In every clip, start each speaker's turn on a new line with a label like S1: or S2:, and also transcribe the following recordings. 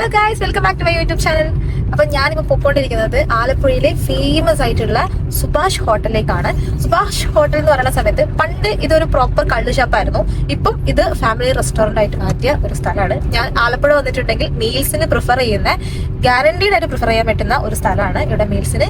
S1: Hello guys, welcome back to my YouTube channel. അപ്പൊ ഞാനിപ്പോ പൊക്കോണ്ടിരിക്കുന്നത് ആലപ്പുഴയിലെ ഫേമസ് ആയിട്ടുള്ള സുഭാഷ് ഹോട്ടലിലേക്കാണ്. സുഭാഷ് ഹോട്ടൽ എന്ന് പറയുന്ന സമയത്ത് പണ്ട് ഇതൊരു പ്രോപ്പർ കള്ള് ഷാപ്പായിരുന്നു. ഇപ്പം ഇത് ഫാമിലി റെസ്റ്റോറന്റ് ആയിട്ട് മാറ്റിയ ഒരു സ്ഥലമാണ്. ഞാൻ ആലപ്പുഴ വന്നിട്ടുണ്ടെങ്കിൽ മീൽസിന് പ്രിഫർ ചെയ്യുന്ന, ഗ്യാരണ്ടീഡ് ആയിട്ട് പ്രിഫർ ചെയ്യാൻ പറ്റുന്ന ഒരു സ്ഥലമാണ്. ഇവിടെ മീൽസിന്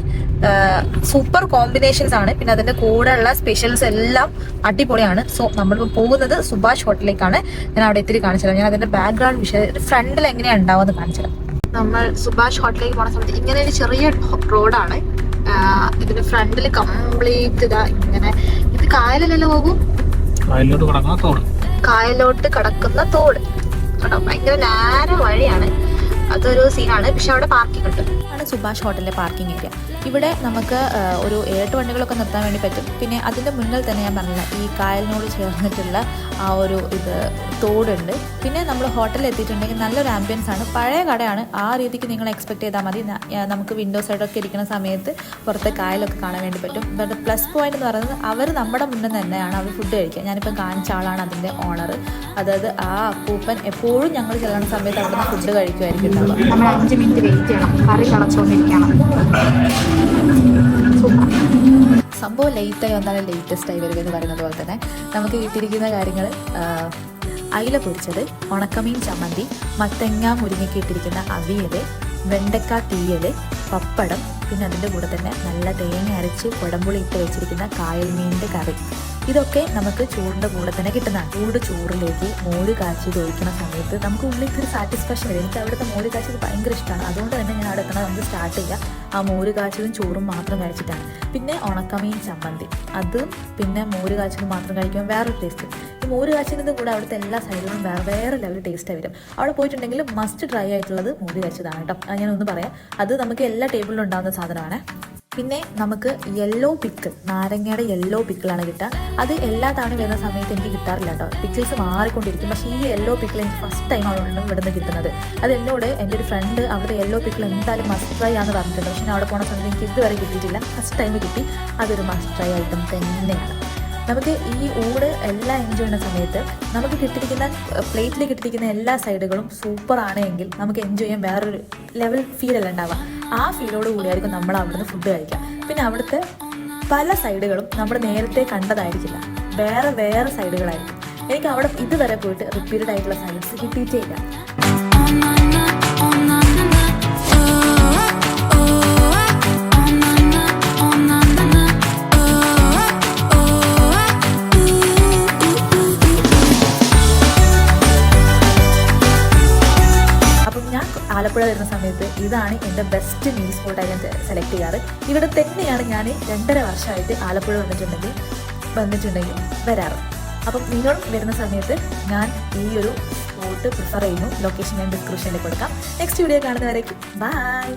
S1: സൂപ്പർ കോമ്പിനേഷൻസ് ആണ്. പിന്നെ അതിന്റെ കൂടെയുള്ള സ്പെഷ്യൽസ് എല്ലാം അടിപൊളിയാണ്. സോ നമ്മളിപ്പോൾ പോകുന്നത് സുഭാഷ് ഹോട്ടലിലേക്കാണ്. ഞാൻ അവിടെ എത്തിരി കാണിച്ചത്. ഞാൻ അതിന്റെ ബാക്ക്ഗ്രൗണ്ട് വിഷയം ഫ്രണ്ടിൽ എങ്ങനെയാണ് ഉണ്ടാവുമെന്ന് കാണിച്ചത്. നമ്മൾ സുഭാഷ് ഹോട്ടലിലേക്ക് പോണ സമയത്ത് ഇങ്ങനെ ഒരു ചെറിയ റോഡാണ്. ഇതിന്റെ ഫ്രണ്ടിൽ കംപ്ലീറ്റ് ഇതാ ഇങ്ങനെ, ഇത് കായലിലല്ലോ പോകും, കായലോട്ട് കടക്കുന്ന തോട് കേട്ടോ. ഭയങ്കര നാര വഴിയാണ്, അതൊരു സീനാണ്. പക്ഷെ അവിടെ പാർക്കിംഗ് ഉണ്ട്. ആണ് സുഭാഷ് ഹോട്ടലിലെ പാർക്കിംഗ് ഏരിയ. ഇവിടെ നമുക്ക് ഒരു 7 വണ്ടികളൊക്കെ നിർത്താൻ വേണ്ടി പറ്റും. പിന്നെ അതിൻ്റെ മുന്നിൽ തന്നെ ഞാൻ പറഞ്ഞില്ല, ഈ കായലിനോട് ചേർന്നിട്ടുള്ള ആ ഒരു തോടുണ്ട്. പിന്നെ നമ്മൾ ഹോട്ടലിൽ എത്തിയിട്ടുണ്ടെങ്കിൽ നല്ലൊരു ആംബിയൻസ് ആണ്. പഴയ കടയാണ്, ആ രീതിക്ക് നിങ്ങൾ എക്സ്പെക്ട് ചെയ്താൽ മതി. നമുക്ക് വിൻഡോ സൈഡൊക്കെ ഇരിക്കുന്ന സമയത്ത് പുറത്തെ കായലൊക്കെ കാണാൻ വേണ്ടി പറ്റും. ബട്ട് പ്ലസ് പോയിന്റ് എന്ന് പറയുന്നത്, അവർ നമ്മുടെ മുന്നിൽ തന്നെയാണ് അവർ ഫുഡ് കഴിക്കുക. ഞാനിപ്പോൾ കാണിച്ച ആളാണ് അതിൻ്റെ ഓണർ. അതായത് ആ അപ്പൂപ്പൻ എപ്പോഴും ഞങ്ങൾ ചെല്ലുന്ന സമയത്ത് അവിടെ നിന്ന് ഫുഡ് കഴിക്കുമായിരിക്കും. നമ്മൾ 5 മിനിറ്റ് വെയിറ്റ് ചെയ്യണം, കറി തിളച്ചുകൊണ്ടിരിക്കണം. സംഭവം ലേറ്റായി വന്നാലും ലേറ്റസ്റ്റ് ആയി വരുമെന്ന് പറയുന്നത് പോലെ തന്നെ നമുക്ക് കിട്ടിയിരിക്കുന്ന കാര്യങ്ങൾ അയില പൊരിച്ചത്, ഉണക്കമീൻ ചമ്മന്തി, മത്തങ്ങ മുരിങ്ങയ്ക്ക് ഇട്ടിരിക്കുന്ന അവിയൽ, വെണ്ടക്ക തീയൽ, പപ്പടം, പിന്നെ അതിൻ്റെ കൂടെ തന്നെ നല്ല തേങ്ങ അരച്ച് കുടംപുളി ഇട്ട് വെച്ചിരിക്കുന്ന കായൽ മീനിൻ്റെ കറി. ഇതൊക്കെ നമുക്ക് ചോറിൻ്റെ കൂടെ തന്നെ കിട്ടുന്നതാണ്. ചൂട് ചോറിലേക്ക് മോര് കാച്ചി ഒഴിക്കുന്ന സമയത്ത് നമുക്ക് ഉള്ളിലേക്ക് ഒരു സാറ്റിസ്ഫാക്ഷൻ വരും. എനിക്ക് അവിടുത്തെ മോര് കാച്ചത് ഭയങ്കര ഇഷ്ടമാണ്. അതുകൊണ്ട് തന്നെ ഞാൻ അവിടെ എത്തണം, നമുക്ക് സ്റ്റാർട്ട് ചെയ്യാം ആ മോര് കാച്ചതും ചോറും മാത്രം കഴിച്ചിട്ടാണ്. പിന്നെ ഉണക്കമീൻ ചമ്മന്തി, അതും പിന്നെ മോര് കാച്ചതും മാത്രം കഴിക്കുമ്പോൾ വേറൊരു ടേസ്റ്റ്. ഈ മോര് കാച്ചതിൻ്റെ കൂടെ അവിടുത്തെ എല്ലാ സൈഡിലും വേറെ ലെവൽ ടേസ്റ്റായി വരും. അവിടെ പോയിട്ടുണ്ടെങ്കിൽ മസ്റ്റ് ട്രൈ ആയിട്ടുള്ളത് മോര് കാച്ചതാണ് കേട്ടോ. അത് ഞാനൊന്ന് പറയാം, അത് നമുക്ക് എല്ലാ ടേബിളിലും ഉണ്ടാകുന്ന സാധനമാണ്. പിന്നെ നമുക്ക് യെല്ലോ പിക്കിൾ, നാരങ്ങയുടെ യെല്ലോ പിക്കിളാണ് കിട്ടുക. അത് എല്ലാ തവണ വരുന്ന സമയത്ത് എനിക്ക് കിട്ടാറില്ല കേട്ടോ. പിക്കിൾസ് മാറിക്കൊണ്ടിരിക്കും. പക്ഷേ ഈ യെല്ലോ പിക്കിൾ എനിക്ക് ഫസ്റ്റ് ടൈം ആണ് ഇവിടെ നിന്ന് കിട്ടുന്നത്. അത് എന്നോട് എൻ്റെ ഒരു ഫ്രണ്ട് അവിടുത്തെ യെല്ലോ പിക്കിൾ എന്തായാലും മസ്റ്റ് ട്രൈ ആണെന്ന് പറഞ്ഞിട്ടുണ്ട്. പക്ഷേ ഞാൻ അവിടെ പോകുന്ന സമയത്ത് എനിക്ക് ഇതുവരെ കിട്ടിയിട്ടില്ല. ഫസ്റ്റ് ടൈം കിട്ടി. അതൊരു മസ്റ്റ് ട്രൈ ഐറ്റം തന്നെയാണ്. നമുക്ക് ഈ ഊട് എല്ലാം എൻജോയ് ചെയ്യുന്ന സമയത്ത് നമുക്ക് കിട്ടിയിരിക്കുന്ന പ്ലേറ്റിൽ കിട്ടിയിരിക്കുന്ന എല്ലാ സൈഡുകളും സൂപ്പർ ആണെങ്കിൽ നമുക്ക് എൻജോയ് ചെയ്യാൻ വേറൊരു ലെവൽ ഫീലല്ല ഉണ്ടാവുക. ആ ഫീലോട് കൂടിയായിരിക്കും നമ്മൾ അവിടുന്ന് ഫുഡ് കഴിക്കുക. പിന്നെ അവിടുത്തെ പല സൈഡുകളും നമ്മൾ നേരത്തെ കണ്ടതായിരിക്കില്ല, വേറെ സൈഡുകളായിരിക്കും. എനിക്ക് അവിടെ ഇതുവരെ പോയിട്ട് റിപ്പീറ്റഡ് ആയിട്ടുള്ള സൈഡ്സ് കിട്ടിയിട്ടേ ഇല്ല. ആലപ്പുഴ വരുന്ന സമയത്ത് ഇതാണ് എൻ്റെ ബെസ്റ്റ് മീൽ സ്പോട്ടായി ഞാൻ സെലക്ട് ചെയ്യാറ്. ഇവിടെ തന്നെയാണ് ഞാൻ 2.5 വർഷമായിട്ട് ആലപ്പുഴ വന്നിട്ടുണ്ടെങ്കിൽ വരാറ്. അപ്പം നിങ്ങൾ വരുന്ന സമയത്ത് ഞാൻ ഈ ഒരു സ്പോട്ട് പ്രിഫർ ചെയ്യുന്നു. ലൊക്കേഷൻ ഞാൻ ഡിസ്ക്രിപ്ഷനിൽ കൊടുക്കാം. നെക്സ്റ്റ് വീഡിയോ കാണുന്നവരേക്കും ബൈ.